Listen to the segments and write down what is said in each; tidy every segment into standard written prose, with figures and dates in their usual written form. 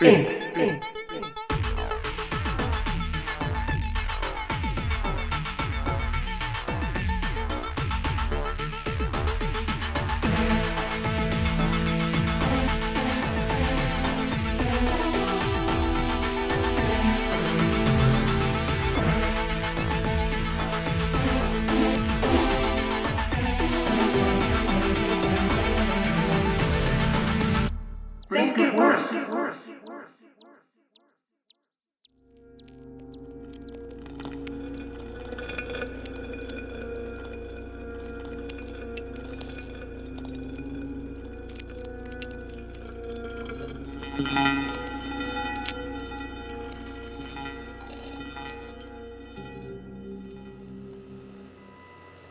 Ink. Things get worse.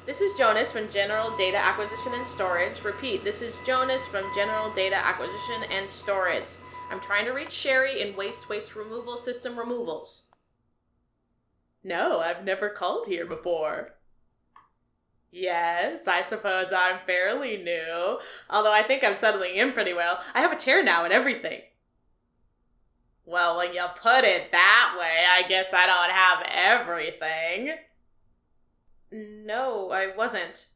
This is Jonas from General Data Acquisition and Storage. Repeat, this is Jonas from General Data Acquisition and Storage. I'm trying to reach Sherry in waste removal system removals. No, I've never called here before. Yes, I suppose I'm fairly new. Although I think I'm settling in pretty well. I have a chair now and everything. Well, when you put it that way, I guess I don't have everything. No, I wasn't.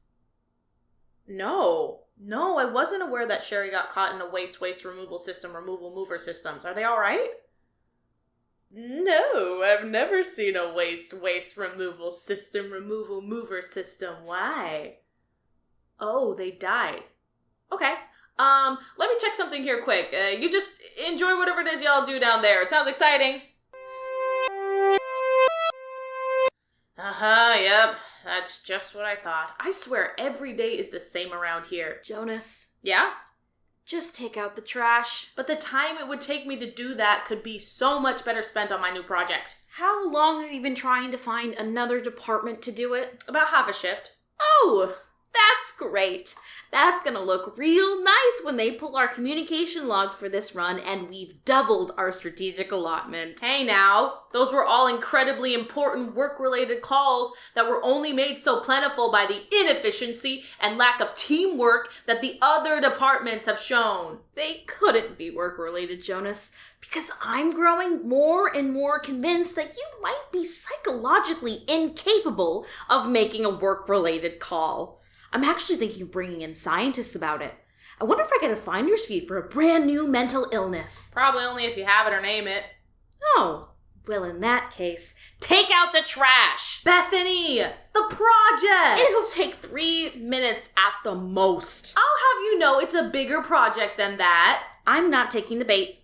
No, I wasn't aware that Sherry got caught in a waste removal system mover systems. Are they all right? No, I've never seen a waste removal system mover system. Why? Oh, they died. Okay. Let me check something here quick. You just enjoy whatever it is y'all do down there. It sounds exciting. Yep. That's just what I thought. I swear every day is the same around here. Jonas. Yeah? Just take out the trash. But the time it would take me to do that could be so much better spent on my new project. How long have you been trying to find another department to do it? About half a shift. Oh, that's great. That's gonna look real nice when they pull our communication logs for this run and we've doubled our strategic allotment. Hey now, those were all incredibly important work-related calls that were only made so plentiful by the inefficiency and lack of teamwork that the other departments have shown. They couldn't be work-related, Jonas, because I'm growing more and more convinced that you might be psychologically incapable of making a work-related call. I'm actually thinking of bringing in scientists about it. I wonder if I get a finder's fee for a brand new mental illness. Probably only if you have it or name it. Oh, well in that case, take out the trash! Bethany! The project! It'll take 3 minutes at the most. I'll have you know it's a bigger project than that. I'm not taking the bait.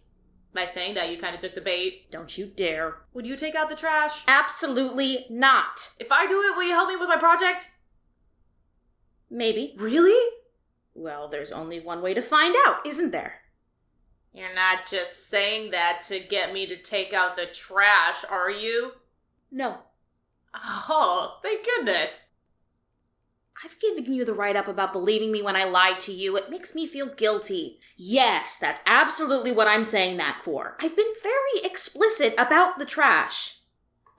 By saying that, you kind of took the bait. Don't you dare. Would you take out the trash? Absolutely not. If I do it, will you help me with my project? Maybe. Really? Well, there's only one way to find out, isn't there? You're not just saying that to get me to take out the trash, are you? No. Oh, thank goodness. I've given you the write-up about believing me when I lied to you. It makes me feel guilty. Yes, that's absolutely what I'm saying that for. I've been very explicit about the trash.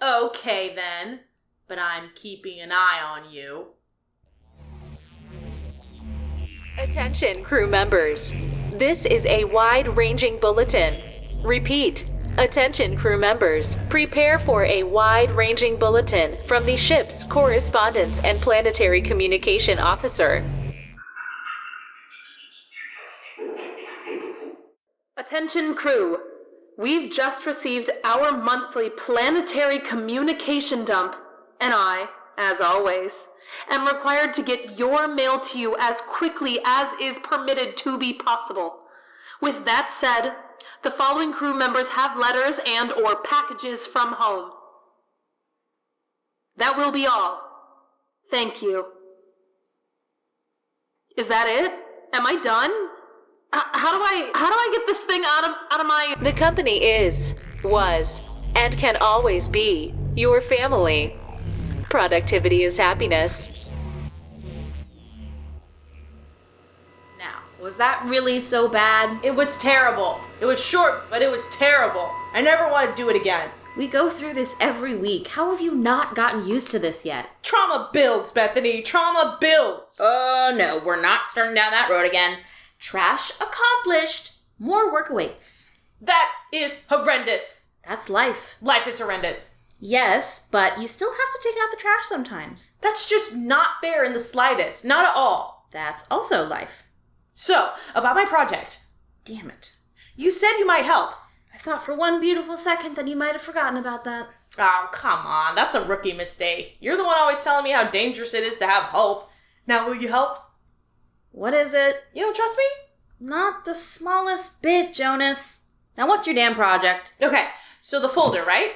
Okay, then. But I'm keeping an eye on you. Attention, crew members. This is a wide-ranging bulletin. Repeat. Attention, crew members. Prepare for a wide-ranging bulletin from the ship's Correspondence and Planetary Communication Officer. Attention, crew. We've just received our monthly planetary communication dump, and I, as always, am required to get your mail to you as quickly as is permitted to be possible. With that said, the following crew members have letters and or packages from home. That will be all. Thank you. Is that it? Am I done? How do I get this thing out of my... The company is, was, and can always be your family. Productivity is happiness. Now, was that really so bad? It was terrible. It was short, but it was terrible. I never want to do it again. We go through this every week. How have you not gotten used to this yet? Trauma builds, Bethany. Trauma builds. Oh, no, we're not starting down that road again. Trash accomplished. More work awaits. That is horrendous. That's life. Life is horrendous. Yes, but you still have to take out the trash sometimes. That's just not fair in the slightest. Not at all. That's also life. So, about my project. Damn it. You said you might help. I thought for one beautiful second that you might have forgotten about that. Oh, come on. That's a rookie mistake. You're the one always telling me how dangerous it is to have hope. Now, will you help? What is it? You don't trust me? Not the smallest bit, Jonas. Now what's your damn project? Okay, so the folder, right?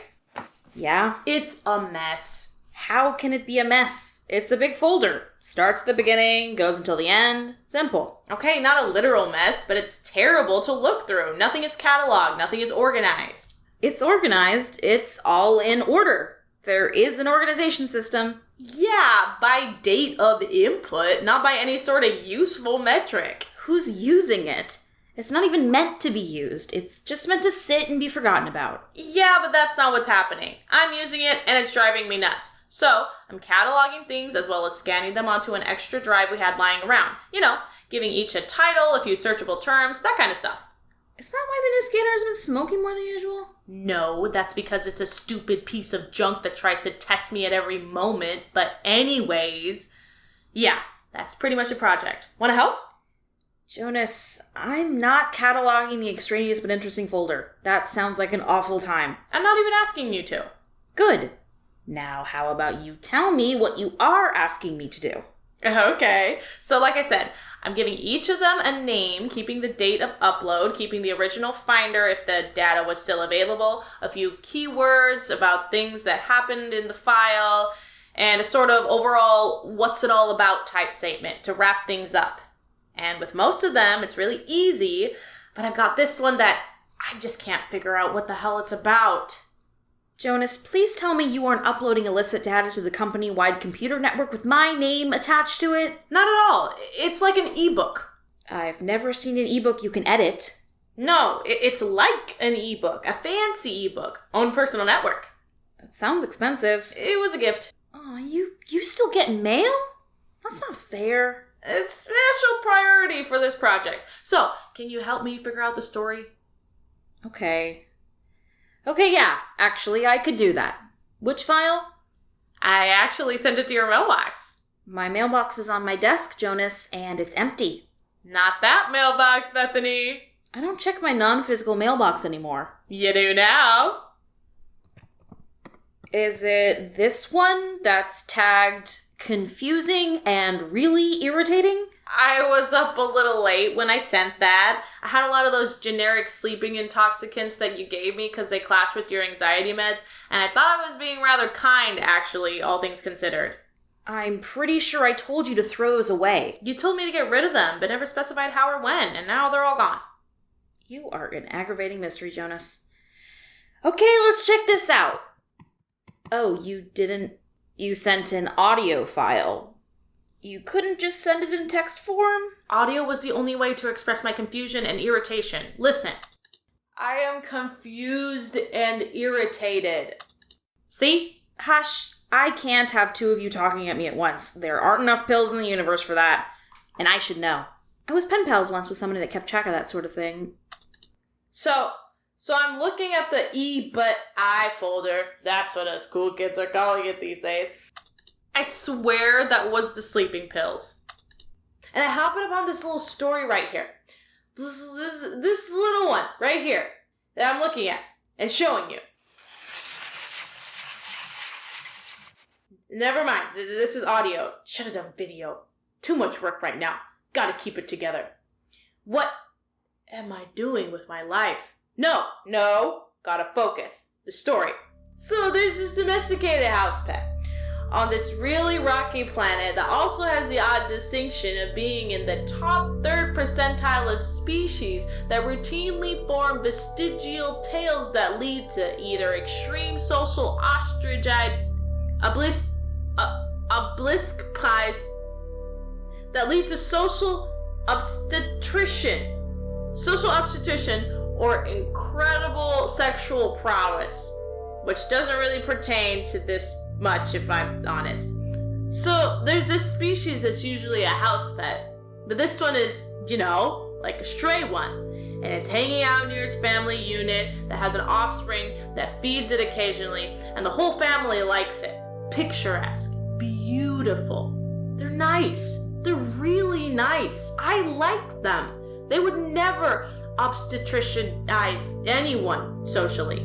Yeah? It's a mess. How can it be a mess? It's a big folder. Starts at the beginning, goes until the end. Simple. Okay, not a literal mess, but it's terrible to look through. Nothing is cataloged. Nothing is organized. It's organized. It's all in order. There is an organization system. Yeah, by date of input, not by any sort of useful metric. Who's using it? It's not even meant to be used. It's just meant to sit and be forgotten about. Yeah, but that's not what's happening. I'm using it, and it's driving me nuts. So, I'm cataloging things as well as scanning them onto an extra drive we had lying around. You know, giving each a title, a few searchable terms, that kind of stuff. Is that why the new scanner has been smoking more than usual? No, that's because it's a stupid piece of junk that tries to test me at every moment. But anyways, yeah, that's pretty much the project. Want to help? Jonas, I'm not cataloging the extraneous but interesting folder. That sounds like an awful time. I'm not even asking you to. Good. Now, how about you tell me what you are asking me to do? Okay. So like I said, I'm giving each of them a name, keeping the date of upload, keeping the original finder if the data was still available, a few keywords about things that happened in the file, and a sort of overall what's it all about type statement to wrap things up. And with most of them, it's really easy, but I've got this one that I just can't figure out what the hell it's about. Jonas, please tell me you aren't uploading illicit data to the company-wide computer network with my name attached to it? Not at all. It's like an ebook. I've never seen an ebook you can edit. No, it's like an ebook, a fancy ebook, own personal network. That sounds expensive. It was a gift. Aw, you still get mail? That's not fair. It's special priority for this project. So, can you help me figure out the story? Okay, yeah, actually, I could do that. Which file? I actually sent it to your mailbox. My mailbox is on my desk, Jonas, and it's empty. Not that mailbox, Bethany. I don't check my non-physical mailbox anymore. You do now. Is it this one that's tagged confusing and really irritating? I was up a little late when I sent that. I had a lot of those generic sleeping intoxicants that you gave me because they clashed with your anxiety meds, and I thought I was being rather kind, actually, all things considered. I'm pretty sure I told you to throw those away. You told me to get rid of them, but never specified how or when, and now they're all gone. You are an aggravating mystery, Jonas. Okay, let's check this out. Oh, you sent an audio file. You couldn't just send it in text form? Audio was the only way to express my confusion and irritation. Listen. I am confused and irritated. See? Hush. I can't have two of you talking at me at once. There aren't enough pills in the universe for that. And I should know. I was pen pals once with somebody that kept track of that sort of thing. So I'm looking at the E but I folder. That's what us cool kids are calling it these days. I swear that was the sleeping pills. And I happened upon this little story right here. This little one right here that I'm looking at and showing you. Never mind. This is audio. Should have done video. Too much work right now. Gotta keep it together. What am I doing with my life? No. Gotta focus. The story. So there's this domesticated house pet on this really rocky planet that also has the odd distinction of being in the top 3rd percentile of species that routinely form vestigial tails that lead to either extreme social that lead to social obstetrician or incredible sexual prowess, which doesn't really pertain to this much if I'm honest. So there's this species that's usually a house pet, but this one is, like a stray one, and it's hanging out near its family unit that has an offspring that feeds it occasionally, and the whole family likes it. Picturesque, beautiful. They're nice. They're really nice. I like them. They would never obstetricianize anyone socially.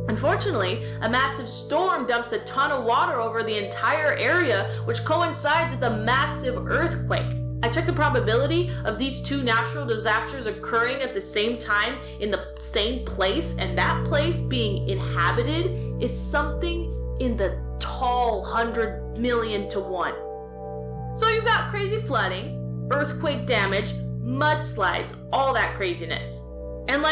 Unfortunately, a massive storm dumps a ton of water over the entire area, which coincides with a massive earthquake. I checked the probability of these two natural disasters occurring at the same time in the same place, and that place being inhabited is something in the tall 100 million to 1. So you've got crazy flooding, earthquake damage, mudslides, all that craziness. And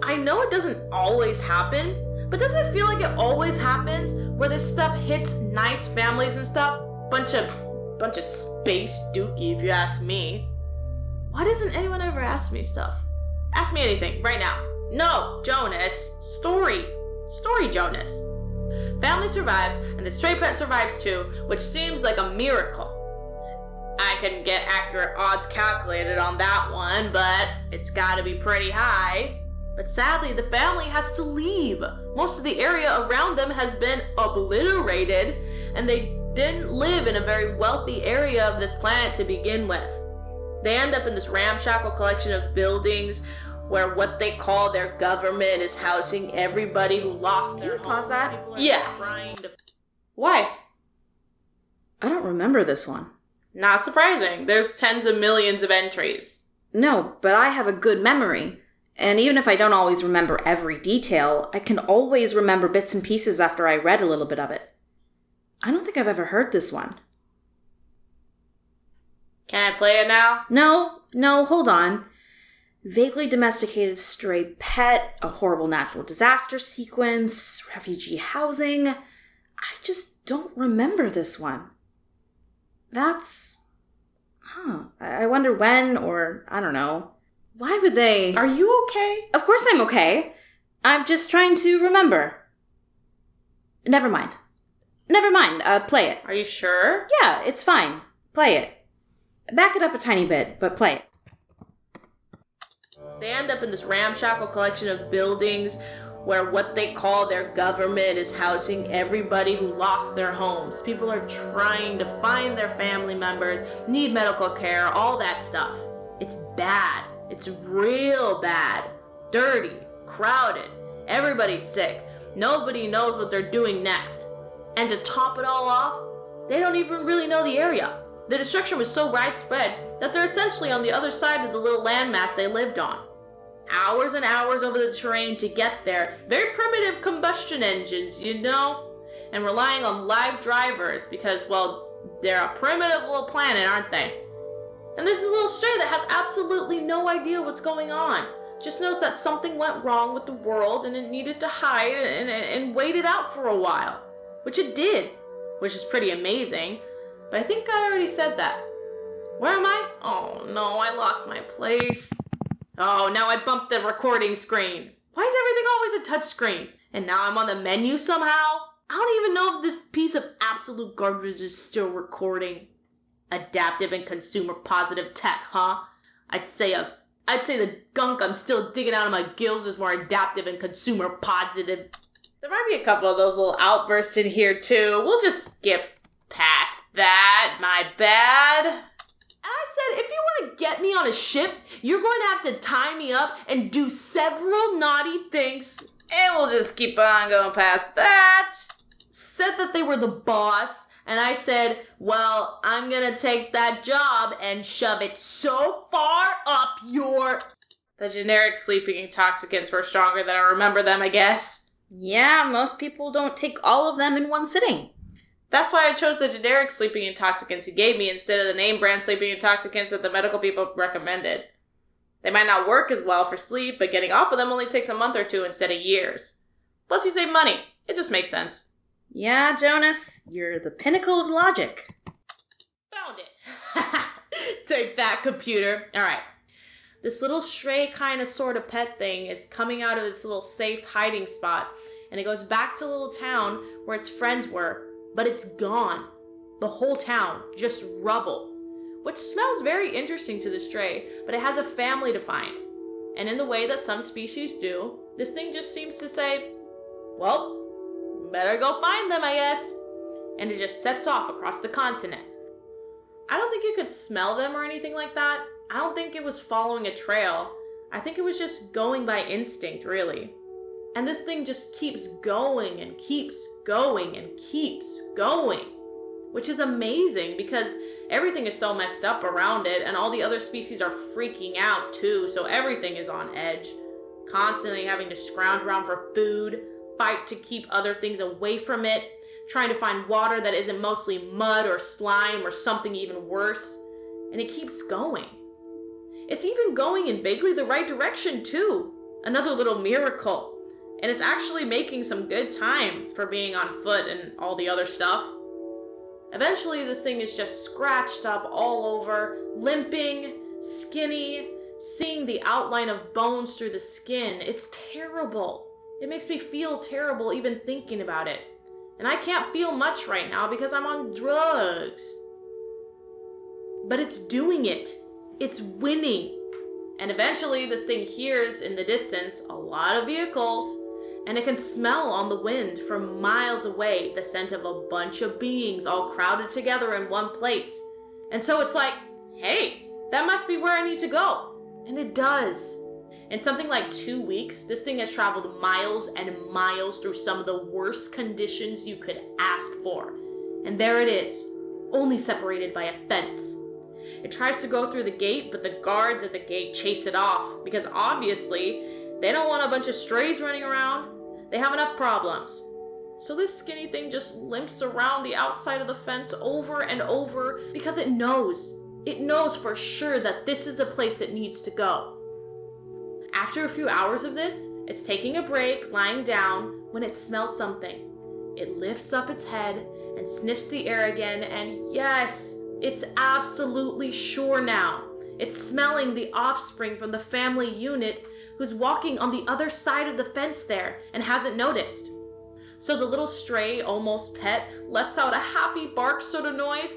I know it doesn't always happen, but doesn't it feel like it always happens where this stuff hits nice families and stuff? Bunch of space dookie, if you ask me. Why doesn't anyone ever ask me stuff? Ask me anything, right now. No, Jonas. Story, Jonas. Family survives, and the stray pet survives too, which seems like a miracle. I couldn't get accurate odds calculated on that one, but it's gotta be pretty high. But sadly, the family has to leave. Most of the area around them has been obliterated, and they didn't live in a very wealthy area of this planet to begin with. They end up in this ramshackle collection of buildings where what they call their government is housing everybody who lost their Can you pause that? Yeah. Why? I don't remember this one. Not surprising. There's tens of millions of entries. No, but I have a good memory. And even if I don't always remember every detail, I can always remember bits and pieces after I read a little bit of it. I don't think I've ever heard this one. Can I play it now? No, hold on. Vaguely domesticated stray pet, a horrible natural disaster sequence, refugee housing. I just don't remember this one. I wonder when, or I don't know. Why would they? Are you okay? Of course I'm okay. I'm just trying to remember. Never mind. Play it. Are you sure? Yeah, it's fine. Play it. Back it up a tiny bit, but play it. They end up in this ramshackle collection of buildings where what they call their government is housing everybody who lost their homes. People are trying to find their family members, need medical care, all that stuff. It's bad. It's real bad. Dirty. Crowded. Everybody's sick. Nobody knows what they're doing next. And to top it all off, they don't even really know the area. The destruction was so widespread that they're essentially on the other side of the little landmass they lived on. Hours and hours over the terrain to get there. Very primitive combustion engines, you know? And relying on live drivers because, well, they're a primitive little planet, aren't they? And there's this little stray that has absolutely no idea what's going on. Just knows that something went wrong with the world and it needed to hide and wait it out for a while. Which it did. Which is pretty amazing. But I think I already said that. Where am I? Oh no, I lost my place. Oh, now I bumped the recording screen. Why is everything always a touch screen? And now I'm on the menu somehow? I don't even know if this piece of absolute garbage is still recording. Adaptive and consumer positive tech, huh? I'd say the gunk I'm still digging out of my gills is more adaptive and consumer positive. There might be a couple of those little outbursts in here too. We'll just skip past that. My bad. I said, if you want to get me on a ship, you're going to have to tie me up and do several naughty things. And we'll just keep on going past that. Said that they were the boss, and I said, well, I'm going to take that job and shove it so far up your... The generic sleeping intoxicants were stronger than I remember them, I guess. Yeah, most people don't take all of them in one sitting. That's why I chose the generic sleeping intoxicants he gave me instead of the name brand sleeping intoxicants that the medical people recommended. They might not work as well for sleep, but getting off of them only takes a month or two instead of years. Plus you save money. It just makes sense. Yeah, Jonas, you're the pinnacle of logic. Found it. Take that, computer. Alright. This little stray kind of sort of pet thing is coming out of its little safe hiding spot, and it goes back to the little town where its friends were. But it's gone. The whole town. Just rubble. Which smells very interesting to the stray, but it has a family to find. And in the way that some species do, this thing just seems to say, well, better go find them, I guess. And it just sets off across the continent. I don't think you could smell them or anything like that. I don't think it was following a trail. I think it was just going by instinct, really. And this thing just keeps going and keeps going and keeps going, which is amazing because everything is so messed up around it, and all the other species are freaking out too, so everything is on edge, constantly having to scrounge around for food, fight to keep other things away from it, trying to find water that isn't mostly mud or slime or something even worse, and it keeps going. It's even going in vaguely the right direction too, another little miracle, and it's actually making some good time for being on foot and all the other stuff. Eventually, this thing is just scratched up all over, limping, skinny, seeing the outline of bones through the skin. It's terrible. It makes me feel terrible even thinking about it. And I can't feel much right now because I'm on drugs. But it's doing it. It's winning. And eventually, this thing hears in the distance a lot of vehicles, and it can smell on the wind from miles away the scent of a bunch of beings all crowded together in one place. And so it's like, hey, that must be where I need to go. And it does. In something like 2 weeks, this thing has traveled miles and miles through some of the worst conditions you could ask for. And there it is, only separated by a fence. It tries to go through the gate, but the guards at the gate chase it off because obviously they don't want a bunch of strays running around. They have enough problems. So this skinny thing just limps around the outside of the fence over and over because it knows. It knows for sure that this is the place it needs to go. After a few hours of this, it's taking a break, lying down, when it smells something. It lifts up its head and sniffs the air again, and yes, it's absolutely sure now. It's smelling the offspring from the family unit who's walking on the other side of the fence there and hasn't noticed. So the little stray, almost pet, lets out a happy bark sort of noise,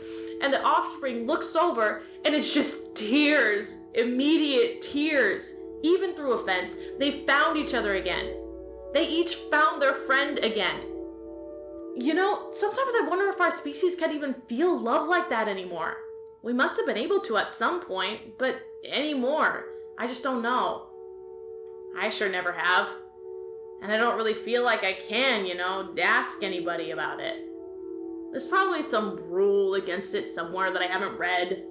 and the offspring looks over, and it's just tears, immediate tears. Even through a fence, they found each other again. They each found their friend again. You know, sometimes I wonder if our species can even feel love like that anymore. We must have been able to at some point, but anymore, I just don't know. I sure never have. And I don't really feel like I can, ask anybody about it. There's probably some rule against it somewhere that I haven't read.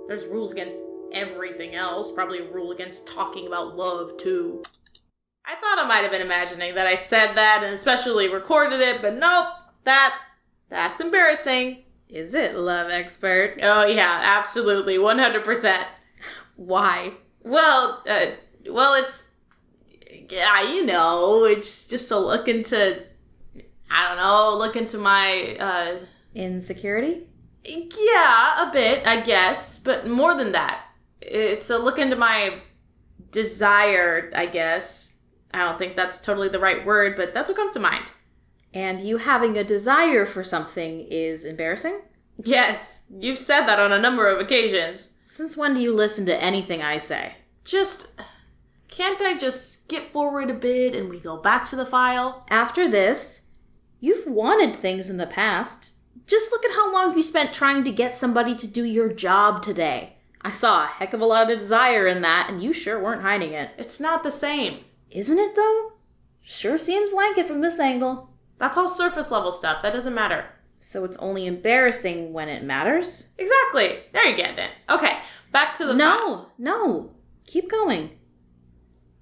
There's rules against everything else, probably a rule against talking about love too. I thought I might have been imagining that I said that and especially recorded it, but nope, that's embarrassing. Is it, love expert? Oh yeah, absolutely, 100%. Why? Well, it's, it's just a look into my, insecurity? Yeah, a bit, I guess, but more than that. It's a look into my desire, I guess. I don't think that's totally the right word, but that's what comes to mind. And you having a desire for something is embarrassing? Yes, you've said that on a number of occasions. Since when do you listen to anything I say? Can't I just skip forward a bit and we go back to the file? After this, you've wanted things in the past. Just look at how long you spent trying to get somebody to do your job today. I saw a heck of a lot of desire in that, and you sure weren't hiding it. It's not the same. Isn't it, though? Sure seems like it from this angle. That's all surface level stuff. That doesn't matter. So it's only embarrassing when it matters? Exactly. There you get it. Okay, back to the No. Keep going.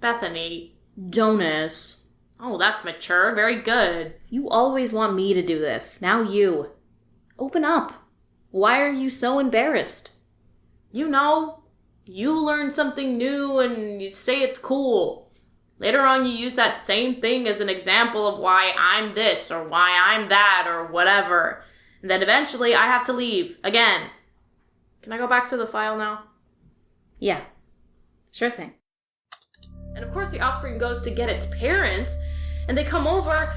Bethany. Jonas. Oh, that's mature. Very good. You always want me to do this. Now you. Open up. Why are you so embarrassed? You learn something new and you say it's cool. Later on, you use that same thing as an example of why I'm this or why I'm that or whatever. And then eventually, I have to leave. Again. Can I go back to the file now? Yeah. Sure thing. And of course, the offspring goes to get its parents, and they come over,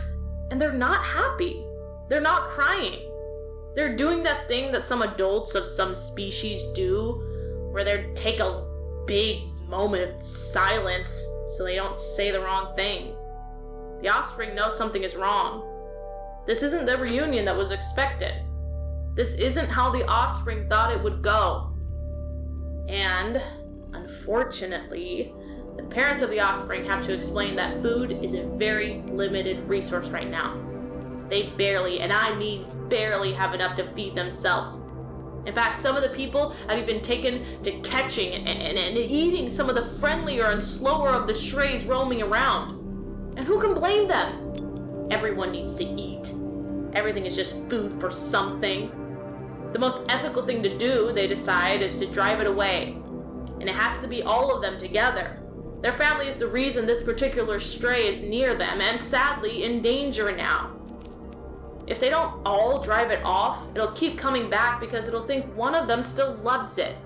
and they're not happy. They're not crying. They're doing that thing that some adults of some species do, where they take a big, moment of silence so they don't say the wrong thing. The offspring know something is wrong. This isn't the reunion that was expected. This isn't how the offspring thought it would go. And, unfortunately, the parents of the offspring have to explain that food is a very limited resource right now. They barely, and I mean barely, have enough to feed themselves. In fact, some of the people have even taken to catching and eating some of the friendlier and slower of the strays roaming around. And who can blame them? Everyone needs to eat. Everything is just food for something. The most ethical thing to do, they decide, is to drive it away. And it has to be all of them together. Their family is the reason this particular stray is near them, and sadly in danger now. If they don't all drive it off, it'll keep coming back because it'll think one of them still loves it.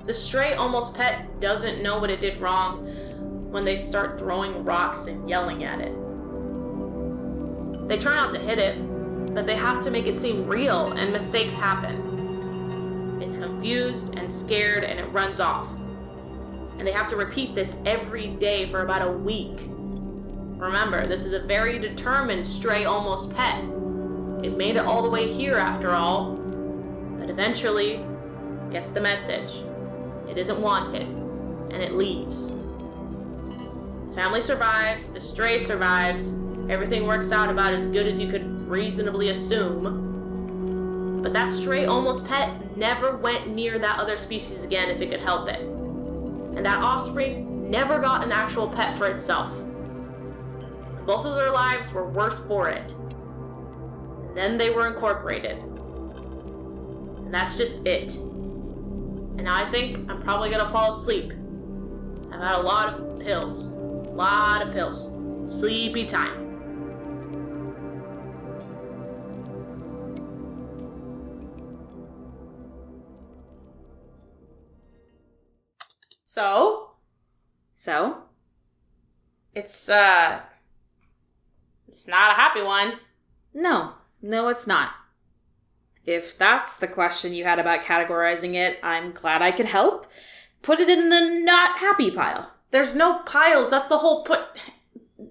The stray almost pet doesn't know what it did wrong when they start throwing rocks and yelling at it. They try not to hit it, but they have to make it seem real, and mistakes happen. It's confused and scared, and it runs off. And they have to repeat this every day for about a week. Remember, this is a very determined stray almost pet. It made it all the way here after all, but eventually gets the message. It isn't wanted, and it leaves. The family survives, the stray survives, everything works out about as good as you could reasonably assume. But that stray almost pet never went near that other species again if it could help it. And that offspring never got an actual pet for itself. Both of their lives were worse for it. And then they were incorporated. And that's just it. And now I think I'm probably gonna fall asleep. I've had a lot of pills. Sleepy time. So? It's not a happy one. No, it's not. If that's the question you had about categorizing it, I'm glad I could help. Put it in the not happy pile. There's no piles, that's the whole point.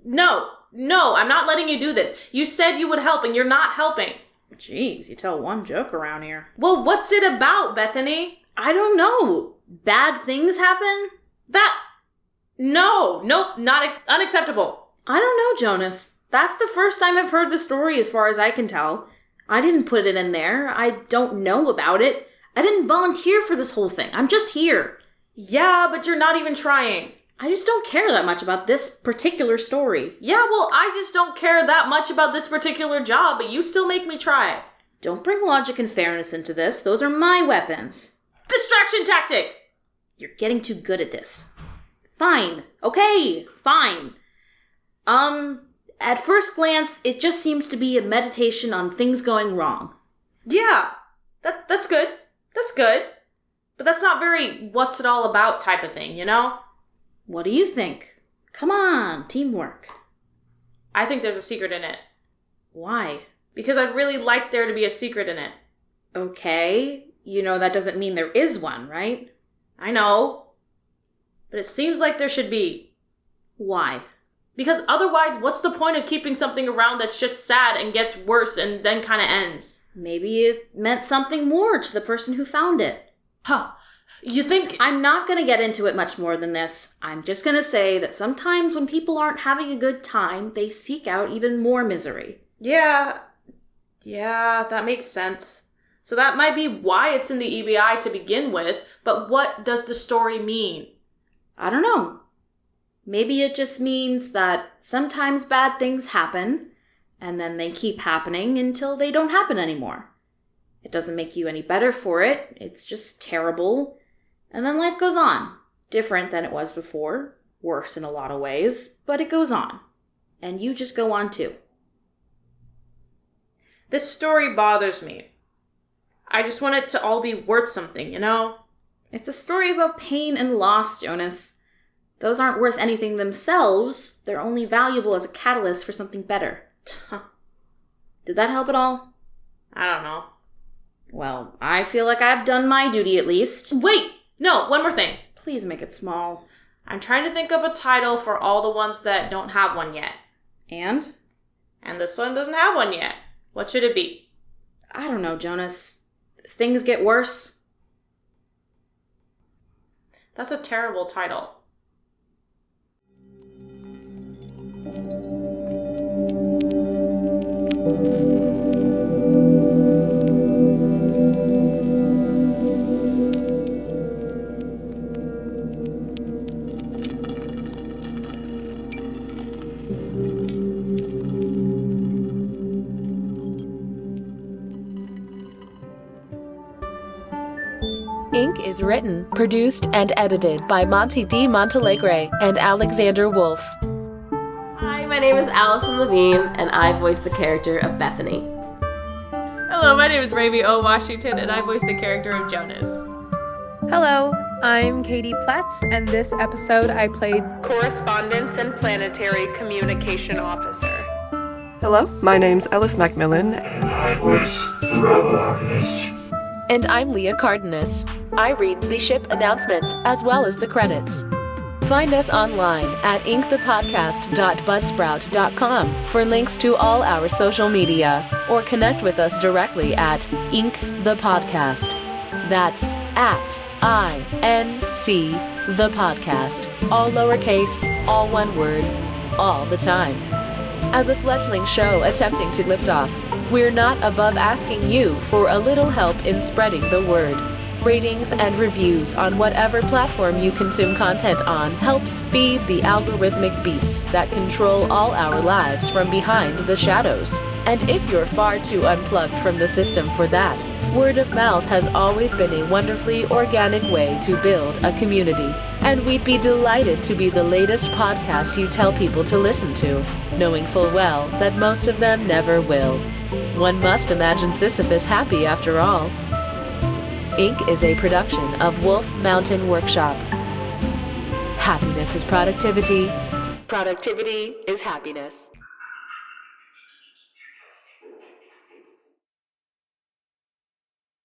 No, I'm not letting you do this. You said you would help, and you're not helping. Jeez, you tell one joke around here. Well, what's it about, Bethany? I don't know. Bad things happen? No, not unacceptable. I don't know, Jonas. That's the first time I've heard the story as far as I can tell. I didn't put it in there. I don't know about it. I didn't volunteer for this whole thing. I'm just here. Yeah, but you're not even trying. I just don't care that much about this particular story. Yeah, well, I just don't care that much about this particular job, but you still make me try. Don't bring logic and fairness into this. Those are my weapons. Distraction tactic! You're getting too good at this. Fine. Okay, fine. At first glance, it just seems to be a meditation on things going wrong. Yeah, that's good. That's good. But that's not very what's it all about type of thing, you know? What do you think? Come on, teamwork. I think there's a secret in it. Why? Because I'd really like there to be a secret in it. Okay, that doesn't mean there is one, right? I know. But it seems like there should be. Why? Because otherwise, what's the point of keeping something around that's just sad and gets worse and then kind of ends? Maybe it meant something more to the person who found it. Huh. You think... I'm not going to get into it much more than this. I'm just going to say that sometimes when people aren't having a good time, they seek out even more misery. Yeah, that makes sense. So that might be why it's in the EBI to begin with, but what does the story mean? I don't know. Maybe it just means that sometimes bad things happen, and then they keep happening until they don't happen anymore. It doesn't make you any better for it, it's just terrible, and then life goes on. Different than it was before, worse in a lot of ways, but it goes on. And you just go on too. This story bothers me. I just want it to all be worth something, you know? It's a story about pain and loss, Jonas. Those aren't worth anything themselves. They're only valuable as a catalyst for something better. Did that help at all? I don't know. Well, I feel like I've done my duty at least. Wait! No, one more thing. Please make it small. I'm trying to think of a title for all the ones that don't have one yet. And? And this one doesn't have one yet. What should it be? I don't know, Jonas. Things get worse. That's a terrible title. Ink is written, produced, and edited by Monte D, Monteleagre and Alexander Wolfe. Hi, my name is Allyson Levine, and I voice the character of Bethany. Hello, my name is Raimy Washington, and I voice the character of Jonas. Hello, I'm Katie Ploetz, and this episode I played Correspondence and Planetary Communication Officer. Hello, my name's Ellis MacMillan. I voice the Robo-Archivist. And I'm Leah Cardenas. I read the ship announcements as well as the credits. Find us online at inkthepodcast.buzzsprout.com for links to all our social media, or connect with us directly at Ink the Podcast. That's at INC the Podcast. All lowercase, all one word, all the time. As a fledgling show attempting to lift off, we're not above asking you for a little help in spreading the word. Ratings and reviews on whatever platform you consume content on helps feed the algorithmic beasts that control all our lives from behind the shadows. And if you're far too unplugged from the system for that, word of mouth has always been a wonderfully organic way to build a community. And we'd be delighted to be the latest podcast you tell people to listen to, knowing full well that most of them never will. One must imagine Sisyphus happy after all. Ink is a production of Wolf Mountain Workshop. Happiness is productivity. Productivity is happiness.